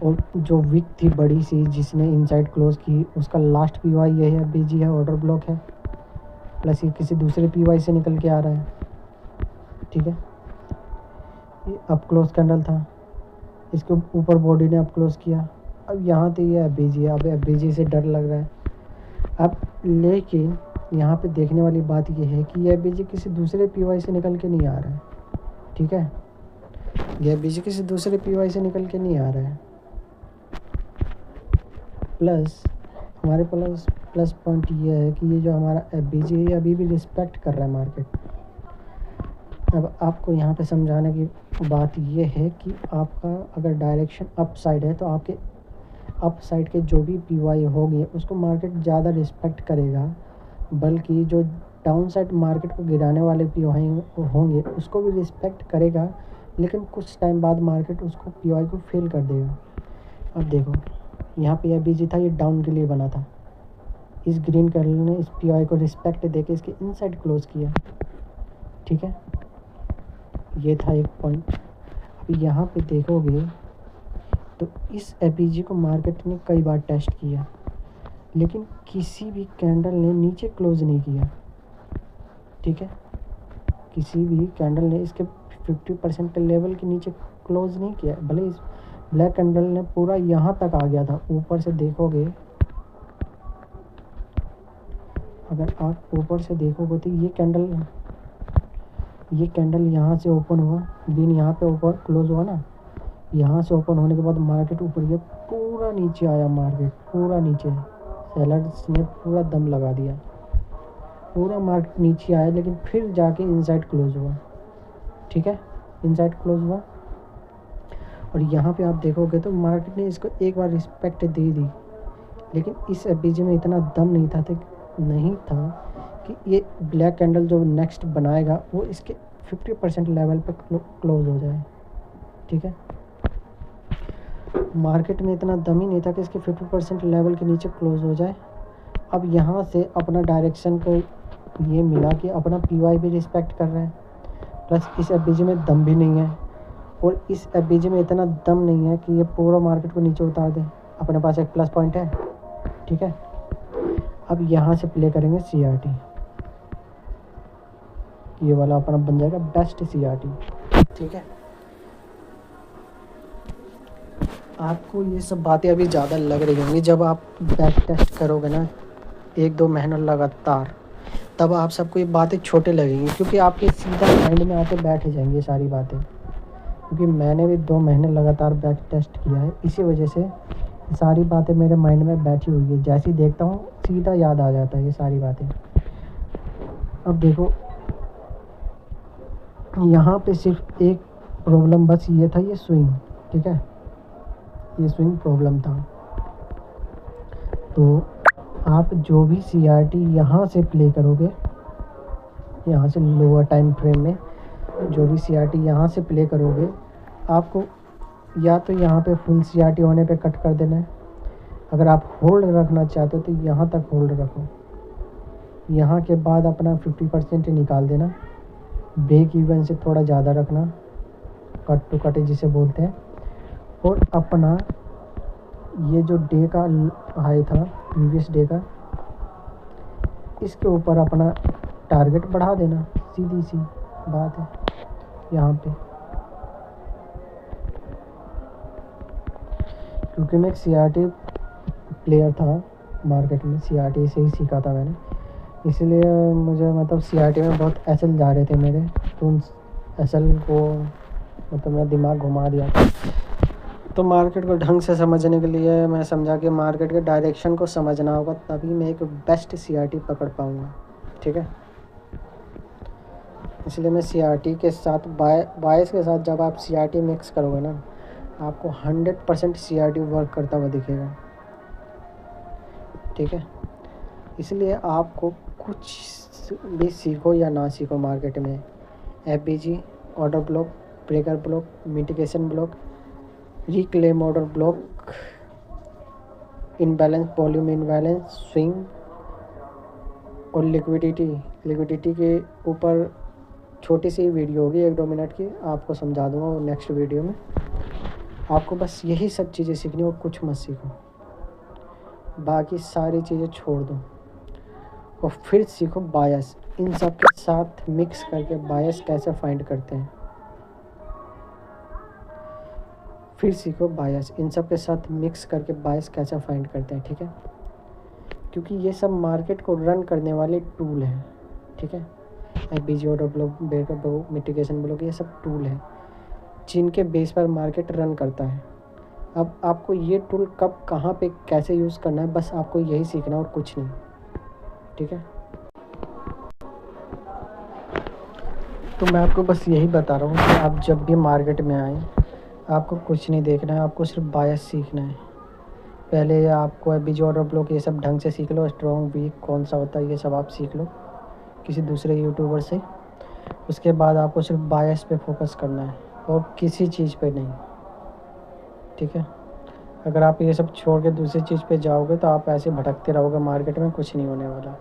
और जो विक थी बड़ी सी जिसने इनसाइड क्लोज की, उसका लास्ट PY ये है, FBG है, ऑर्डर ब्लॉक है, प्लस ये किसी दूसरे PY से निकल के आ रहा है। ठीक है, ये अप क्लोज कैंडल था, इसके ऊपर बॉडी ने अप क्लोज किया। अब यहाँ तो ये FBG है, अब FBG से डर लग रहा है। अब लेकिन यहाँ पे देखने वाली बात ये है कि ये FBG किसी दूसरे PY से निकल के नहीं आ रहा है। ठीक है, ये FBG किसी दूसरे PY से निकल के नहीं आ रहा है। प्लस हमारे प्लस पॉइंट ये है कि ये जो हमारा FBG है ये अभी भी रिस्पेक्ट कर रहा है मार्केट। अब आपको यहाँ पे समझाने की बात ये है कि आपका अगर डायरेक्शन अप साइड है तो आपके अप साइड के जो भी PY होंगे उसको मार्केट ज़्यादा रिस्पेक्ट करेगा, बल्कि जो डाउन साइड मार्केट को गिराने वाले PY होंगे उसको भी रिस्पेक्ट करेगा, लेकिन कुछ टाइम बाद मार्केट उसको PY को फेल कर देगा। अब देखो यहाँ पे FBG था, ये डाउन के लिए बना था, इस ग्रीन कैंडल ने इस PY को रिस्पेक्ट देके इसके इनसाइड क्लोज किया। ठीक है, ये था एक पॉइंट। अब यहाँ पे देखोगे तो इस FBG को मार्केट ने कई बार टेस्ट किया, लेकिन किसी भी कैंडल ने नीचे क्लोज नहीं किया। ठीक है, किसी भी कैंडल ने इसके 50% के लेवल के नीचे क्लोज नहीं किया। भले इस ब्लैक कैंडल ने पूरा यहाँ तक आ गया था, ऊपर से देखोगे, अगर आप ऊपर से देखोगे तो ये कैंडल यहाँ से ओपन हुआ, दिन यहाँ पे ऊपर क्लोज हुआ ना, यहाँ से ओपन होने के बाद मार्केट ऊपर गया, पूरा नीचे आया मार्केट, पूरा नीचे सेलर्स ने पूरा दम लगा दिया, पूरा मार्केट नीचे आया, लेकिन फिर जाके इनसाइड क्लोज हुआ। ठीक है, इनसाइड क्लोज हुआ, और यहाँ पे आप देखोगे तो मार्केट ने इसको एक बार रिस्पेक्ट दे दी, लेकिन इस FBG में इतना दम नहीं था कि ये ब्लैक कैंडल जो नेक्स्ट बनाएगा वो इसके 50% लेवल पे क्लोज हो जाए। ठीक है, मार्केट में इतना दम ही नहीं था कि इसके 50% लेवल के नीचे क्लोज हो जाए। अब यहाँ से अपना डायरेक्शन को ये मिला कि अपना PY भी रिस्पेक्ट कर रहे हैं, प्लस इस एफबीजी में दम भी नहीं है, और इस एफबीजी में इतना दम नहीं है कि ये पूरा मार्केट को नीचे उतार दे। अपने पास एक प्लस पॉइंट है, ठीक है। अब यहाँ से प्ले करेंगे CRT, ये वाला अपना बन जाएगा बेस्ट CRT, ठीक है। आपको ये सब बातें अभी ज़्यादा लग रही होंगी, जब आप बैक टेस्ट करोगे ना 1-2 महीना लगातार, तब आप सबको ये बातें छोटे लगेंगी, क्योंकि आपके सीधा माइंड में आके बैठ जाएंगी ये सारी बातें। क्योंकि मैंने भी 2 महीने लगातार बैक टेस्ट किया है, इसी वजह से ये सारी बातें मेरे माइंड में बैठी हुई है। जैसे ही देखता हूँ सीधा याद आ जाता है ये सारी बातें। अब देखो यहाँ पे सिर्फ एक प्रॉब्लम बस ये था, ये स्विंग, ठीक है, ये स्विंग प्रॉब्लम था। तो आप जो भी CRT यहाँ से प्ले करोगे, यहाँ से लोअर टाइम फ्रेम में जो भी CRT यहाँ से प्ले करोगे, आपको या तो यहाँ पे फुल CRT होने पे कट कर देना है। अगर आप होल्ड रखना चाहते हो तो यहाँ तक होल्ड रखो, यहाँ के बाद अपना 50% निकाल देना, ब्रेक इवन से थोड़ा ज़्यादा रखना, कट टू कट जिसे बोलते हैं, और अपना ये जो डे का हाई था प्रीवियस डे का, इसके ऊपर अपना टारगेट बढ़ा देना, सीधी सी बात है यहाँ पे। क्योंकि मैं एक CRT प्लेयर था मार्केट में, CRT से ही सीखा था मैंने, इसलिए मुझे मतलब CRT में बहुत SL जा रहे थे मेरे, तो उन SL को मतलब मेरा दिमाग घुमा दिया। तो मार्केट को ढंग से समझने के लिए मैं समझा कि मार्केट के डायरेक्शन को समझना होगा, तभी मैं एक बेस्ट CRT पकड़ पाऊँगा, ठीक है। इसलिए मैं CRT के साथ बायस के साथ जब आप CRT मिक्स करोगे ना, आपको 100% CRT वर्क करता हुआ दिखेगा, ठीक है। इसलिए आपको कुछ भी सीखो या ना सीखो मार्केट में, FBG, order block, breaker block, mitigation block, reclaim order block, imbalance, volume imbalance, swing और लिक्विडिटी के ऊपर छोटी सी वीडियो होगी 1-2 मिनट की, आपको समझा दूंगा वो नेक्स्ट वीडियो में। आपको बस यही सब चीज़ें सीखनी और कुछ मत सीखो, बाकी सारी चीज़ें छोड़ दो और फिर सीखो बायस। इन सब के साथ मिक्स करके बायस कैसे फाइंड करते हैं, फिर सीखो बायस। इन सब के साथ मिक्स करके बायस कैसे फाइंड करते हैं, ठीक है। क्योंकि ये सब मार्केट को रन करने वाले टूल हैं, ठीक है। FBG, order block, breaker block, mitigation block, ये सब टूल हैं जिनके बेस पर मार्केट रन करता है। अब आपको ये टूल कब, कहाँ पे, कैसे यूज़ करना है, बस आपको यही सीखना और कुछ नहीं, ठीक है। तो मैं आपको बस यही बता रहा हूँ कि आप जब भी मार्केट में आएँ, आपको कुछ नहीं देखना है, आपको सिर्फ बायस सीखना है। पहले आपको FBG, ऑर्डर ब्लॉक ये सब ढंग से सीख लो, स्ट्रॉन्ग वीक कौन सा होता है ये सब आप सीख लो किसी दूसरे यूट्यूबर से। उसके बाद आपको सिर्फ बायस पे फोकस करना है और किसी चीज़ पे नहीं, ठीक है। अगर आप ये सब छोड़ के दूसरी चीज़ पे जाओगे तो आप ऐसे भटकते रहोगे मार्केट में, कुछ नहीं होने वाला।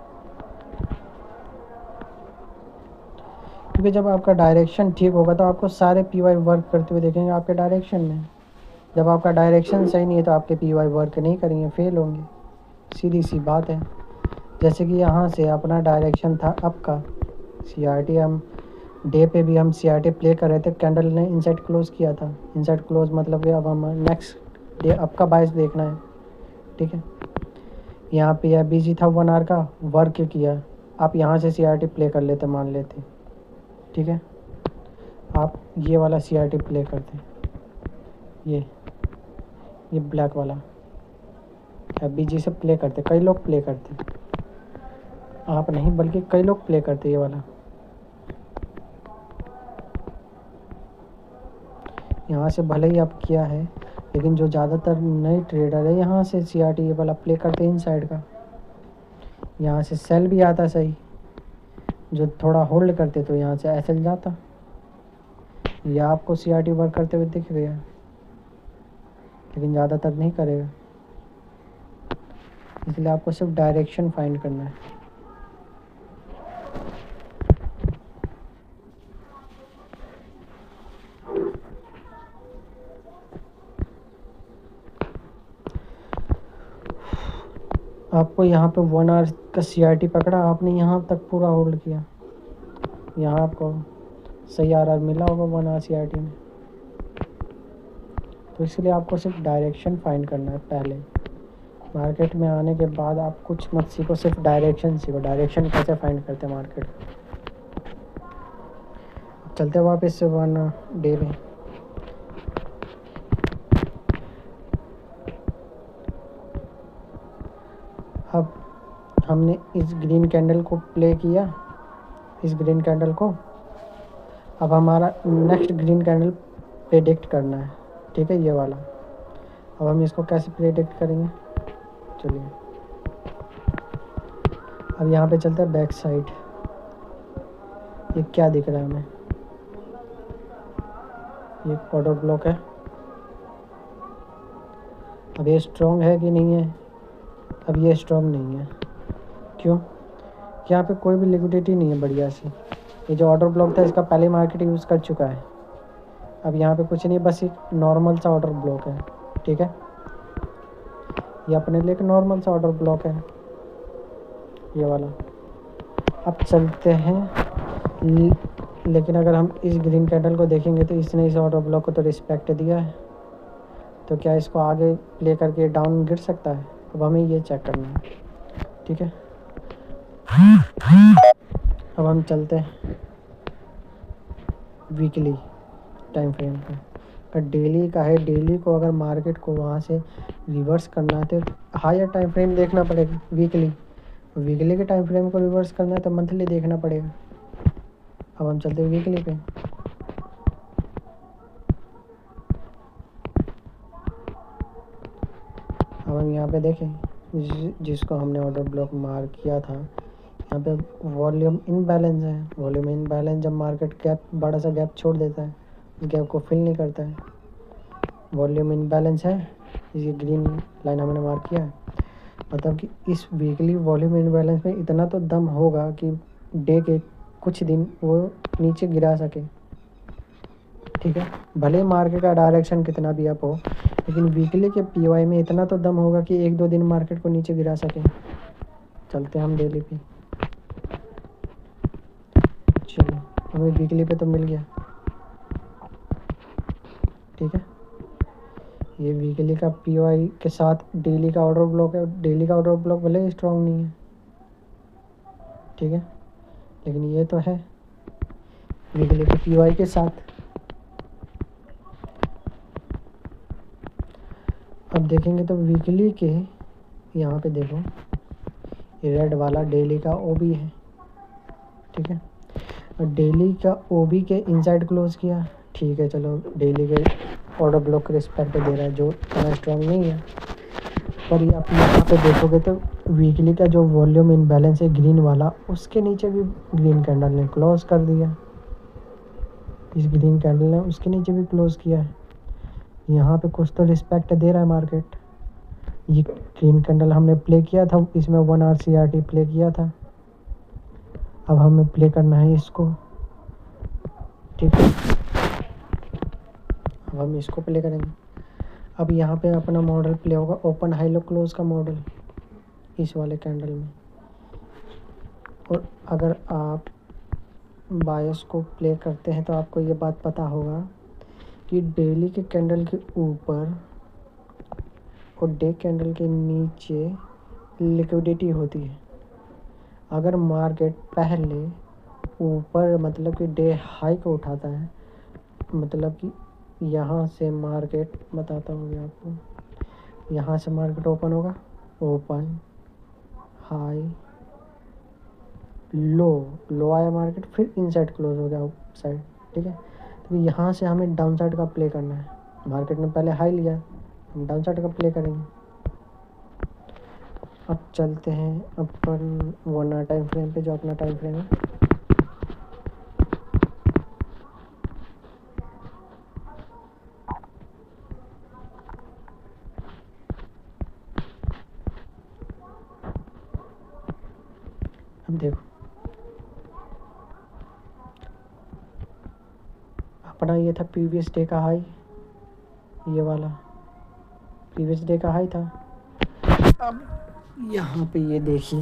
क्योंकि जब आपका डायरेक्शन ठीक होगा तो आपको सारे PY वर्क करते हुए देखेंगे आपके डायरेक्शन में। जब आपका डायरेक्शन सही नहीं है तो आपके PY वर्क नहीं करेंगे, फेल होंगे, सीधी सी बात है। जैसे कि यहाँ से अपना डायरेक्शन था अप का, CRT हम डे पे भी हम CRT प्ले कर रहे थे, कैंडल ने इनसाइड क्लोज किया था। इनसाइड क्लोज मतलब कि अब हम नेक्स्ट डे अप का बायस देखना है, ठीक है। यहाँ पे FBG था 1 आवर का, वर्क किया, आप यहाँ से CRT प्ले कर लेते, मान लेते, ठीक है। आप ये वाला CRT प्ले करते, ये ब्लैक वाला FBG से प्ले करते, कई लोग प्ले करते, आप नहीं बल्कि कई लोग प्ले करते ये वाला। यहाँ से भले ही आप किया है, लेकिन जो ज़्यादातर नए ट्रेडर है यहाँ से CRT ये वाला प्ले करते हैं इनसाइड का। यहाँ से सेल भी आता सही, जो थोड़ा होल्ड करते तो यहाँ से SL जाता। या आपको CRT वर्क करते हुए दिख गया, लेकिन ज़्यादातर नहीं करेगा। इसलिए आपको सिर्फ डायरेक्शन फाइंड करना है। आपको यहाँ पे 1 आवर का CRT पकड़ा, आपने यहाँ तक पूरा होल्ड किया, यहाँ आपको सही RR मिला होगा 1 आवर CRT में। तो इसलिए आपको सिर्फ डायरेक्शन फाइंड करना है पहले। मार्केट में आने के बाद आप कुछ मत सीखो, सिर्फ डायरेक्शन सीखो, डायरेक्शन कैसे फाइंड करते हैं मार्केट। चलते वापस से 1 डे में। अब हमने इस ग्रीन कैंडल को प्ले किया, इस ग्रीन कैंडल को। अब हमारा नेक्स्ट ग्रीन कैंडल प्रेडिक्ट करना है, ठीक है, ये वाला। अब हम इसको कैसे प्रेडिक्ट करेंगे, चलिए अब यहाँ पे चलते हैं बैक साइड। ये क्या दिख रहा है हमें, ये ऑर्डर ब्लॉक है। अब ये स्ट्रॉन्ग है कि नहीं है, अब ये स्ट्रॉन्ग नहीं है। क्यों, यहाँ पे कोई भी लिक्विडिटी नहीं है बढ़िया सी। ये जो ऑर्डर ब्लॉक था इसका पहले मार्केट यूज़ कर चुका है। अब यहाँ पे कुछ नहीं, बस एक नॉर्मल सा ऑर्डर ब्लॉक है, ठीक है। ये अपने लिए एक नॉर्मल सा ऑर्डर ब्लॉक है, ये वाला। अब चलते हैं, लेकिन अगर हम इस ग्रीन कैंडल को देखेंगे तो इसने इस ऑर्डर ब्लॉक को तो रिस्पेक्ट दिया है, तो क्या इसको आगे प्ले करके डाउन गिर सकता है। अब हमें ये चेक करना है, ठीक है। अब हम चलते हैं वीकली टाइम फ्रेम पे। अगर डेली का है, डेली को अगर मार्केट को वहाँ से रिवर्स करना है तो हायर टाइम फ्रेम देखना पड़ेगा। वीकली के टाइम फ्रेम को रिवर्स करना है तो मंथली देखना पड़ेगा। अब हम चलते हैं वीकली पे। अब हम यहाँ पे देखें जिसको हमने ऑर्डर ब्लॉक मार्क किया था, यहाँ पे वॉल्यूम इनबैलेंस है। वॉल्यूम इनबैलेंस जब मार्केट गैप, बड़ा सा गैप छोड़ देता है, उस गैप को फिल नहीं करता है, वॉल्यूम इनबैलेंस है। ये ग्रीन लाइन हमने मार्क किया है, मतलब कि इस वीकली वॉल्यूम इनबैलेंस में इतना तो दम होगा कि डे के कुछ दिन वो नीचे गिरा सके, ठीक है। भले मार्केट का डायरेक्शन कितना भी अप हो, लेकिन वीकली के POI में इतना तो दम होगा कि 1-2 दिन मार्केट को नीचे गिरा सके। चलते हैं हम डेली पे। चलो हमें वीकली पे तो मिल गया, ठीक है। ये वीकली का POI के साथ डेली का ऑर्डर ब्लॉक है। डेली का ऑर्डर ब्लॉक भले स्ट्रॉन्ग नहीं है, ठीक है, लेकिन ये तो है वीकली के POI के साथ। अब देखेंगे तो वीकली के यहाँ पे देखो, ये रेड वाला डेली का OB है, ठीक है। और डेली का OB के इनसाइड क्लोज किया, ठीक है, चलो डेली के ऑर्डर ब्लॉक को रिस्पेक्ट दे रहा है, जो इतना स्ट्रॉन्ग नहीं है। पर ये आप यहाँ पे देखोगे तो वीकली का जो वॉल्यूम इनबैलेंस है ग्रीन वाला, उसके नीचे भी ग्रीन कैंडल ने क्लोज कर दिया। इस ग्रीन कैंडल ने उसके नीचे भी क्लोज किया है। यहाँ पे कुछ तो रिस्पेक्ट दे रहा है मार्केट। ये ग्रीन कैंडल हमने प्ले किया था, इसमें 1 आवर CRT प्ले किया था। अब हमें प्ले करना है इसको, ठीक है। अब हम इसको प्ले करेंगे। अब यहाँ पे अपना मॉडल प्ले होगा, ओपन हाई लो क्लोज का मॉडल, इस वाले कैंडल में। और अगर आप बायस को प्ले करते हैं तो आपको ये बात पता होगा कि डेली के कैंडल के ऊपर और डे कैंडल के नीचे लिक्विडिटी होती है। अगर मार्केट पहले ऊपर, मतलब कि डे हाई को उठाता है, मतलब कि यहाँ से मार्केट, बताता हूँ आपको, यहाँ से मार्केट ओपन होगा, ओपन हाई लो आया मार्केट, फिर इनसाइड क्लोज हो गया साइड, ठीक है। तो यहाँ से हमें डाउन साइड का प्ले करना है। मार्केट ने पहले हाई लिया, हम डाउन साइड का प्ले करेंगे। अब चलते हैं अपन 1 आवर टाइम फ्रेम पे, जो अपना टाइम फ्रेम है। अब देखो अपना ये था प्रीवियस डे का हाई, ये वाला प्रीवियस डे का हाई था। अब यहाँ पे ये देखिए,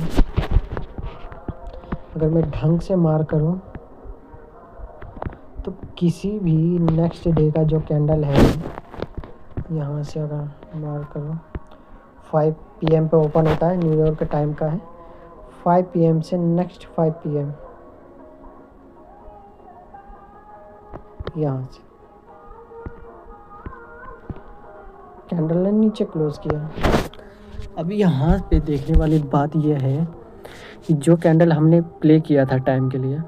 अगर मैं ढंग से मार करूँ तो किसी भी नेक्स्ट डे का जो कैंडल है, यहाँ से अगर मार करूँ 5 PM पे ओपन होता है, न्यूयॉर्क के टाइम का है। 5 PM से नेक्स्ट 5 PM यहाँ से कैंडल ने नीचे क्लोज किया। अभी यहाँ पे देखने वाली बात यह है कि जो कैंडल हमने प्ले किया था टाइम के लिए,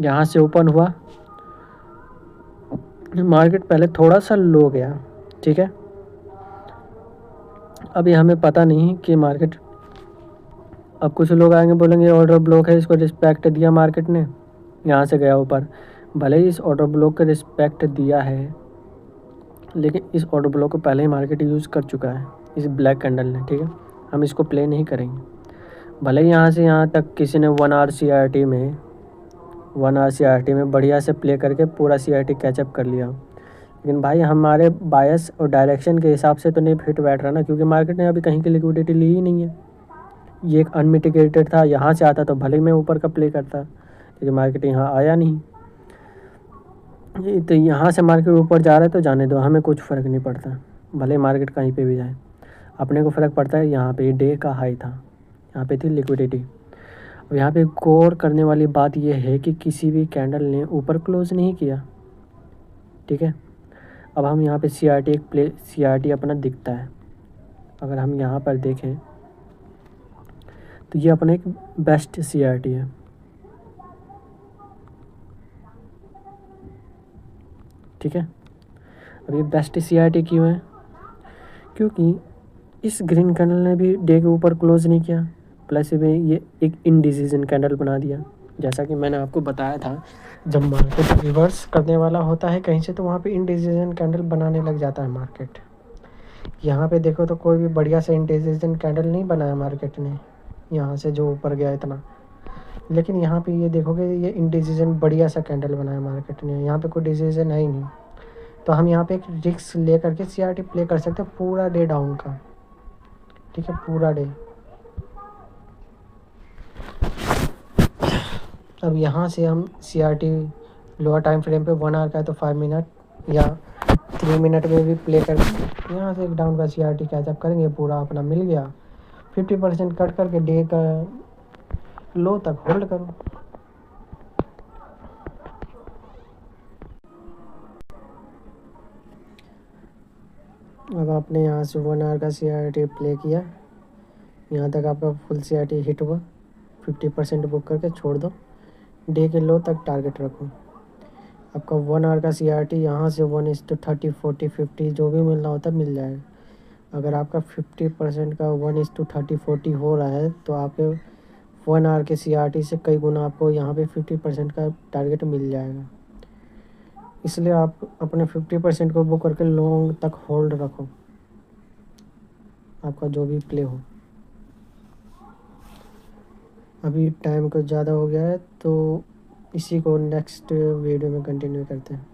यहाँ से ओपन हुआ, मार्केट पहले थोड़ा सा लो गया, ठीक है। अभी हमें पता नहीं कि मार्केट, अब कुछ लोग आएंगे बोलेंगे ऑर्डर ब्लॉक है, इसको रिस्पेक्ट दिया मार्केट ने, यहाँ से गया ऊपर। भले ही इस ऑर्डर ब्लॉक को रिस्पेक्ट दिया है, लेकिन इस ऑर्डर ब्लॉक को पहले ही मार्केट यूज़ कर चुका है इस ब्लैक कैंडल ने, ठीक है। हम इसको प्ले नहीं करेंगे। भले ही यहाँ से यहाँ तक किसी ने 1 आवर CRT में बढ़िया से प्ले करके पूरा CRT कैचअप कर लिया, लेकिन भाई हमारे बायस और डायरेक्शन के हिसाब से तो नहीं फिट बैठ रहा ना, क्योंकि मार्केट ने अभी कहीं की लिक्विडिटी ली ही नहीं है। ये एक अनमिटिगेटेड था, यहाँ से आता तो भले ही मैं ऊपर का प्ले करता, लेकिन मार्केट यहाँ आया नहीं। तो यहाँ से मार्केट ऊपर जा रहा है तो जाने दो, हमें कुछ फ़र्क नहीं पड़ता, भले मार्केट कहीं पे भी जाए। अपने को फ़र्क पड़ता है यहाँ पे डे का हाई था, यहाँ पे थी लिक्विडिटी। और यहाँ पे गौर करने वाली बात यह है कि किसी भी कैंडल ने ऊपर क्लोज नहीं किया, ठीक है। अब हम यहाँ पे CRT अपना दिखता है। अगर हम यहाँ पर देखें तो ये अपना एक बेस्ट CRT है, ठीक है। अब ये बेस्ट CRT क्यों है? क्योंकि इस ग्रीन कैंडल ने भी डे के ऊपर क्लोज नहीं किया, प्लस में ये एक इनडिसीजन कैंडल बना दिया। जैसा कि मैंने आपको बताया था, जब मार्केट रिवर्स करने वाला होता है कहीं से, तो वहाँ पे इनडिसीजन कैंडल बनाने लग जाता है मार्केट। यहाँ पे देखो तो कोई भी बढ़िया से इनडिसीजन कैंडल नहीं बनाया मार्केट ने, यहाँ से जो ऊपर गया इतना। लेकिन यहाँ पे ये देखोगे, ये इनडिसीजन बढ़िया सा कैंडल बनाया मार्केट ने, यहाँ पे कोई डिसीजन है ही नहीं। तो हम यहाँ पे एक रिस्क ले करके CRT प्ले कर सकते हैं पूरा डे डाउन का, ठीक है, पूरा डे। अब यहाँ से हम CRT लोअर टाइम फ्रेम पे 1 आवर का है तो 5 मिनट या 3 मिनट में भी प्ले करके यहाँ से एक डाउन का CRT कैचअप करेंगे, पूरा अपना मिल गया। 50% कट करके डे का लो तक होल्ड करो। अब आपने यहाँ से 1 आवर का CRT प्ले किया, यहाँ तक आपका फुल CRT हिट हुआ, 50% बुक करके छोड़ दो, डे के लो तक टारगेट रखो। आपका 1 आवर का CRT यहाँ से 1:30, 40, 50 जो भी मिलना होता है मिल जाएगा। अगर आपका 50% का 1:30, 40 हो रहा है तो आपके 1 आवर के CRT से कई गुना आपको यहाँ पे 50% का टारगेट मिल जाएगा। इसलिए आप अपने 50% को बुक करके लॉन्ग तक होल्ड रखो, आपका जो भी प्ले हो। अभी टाइम कुछ ज़्यादा हो गया है तो इसी को नेक्स्ट वीडियो में कंटिन्यू करते हैं।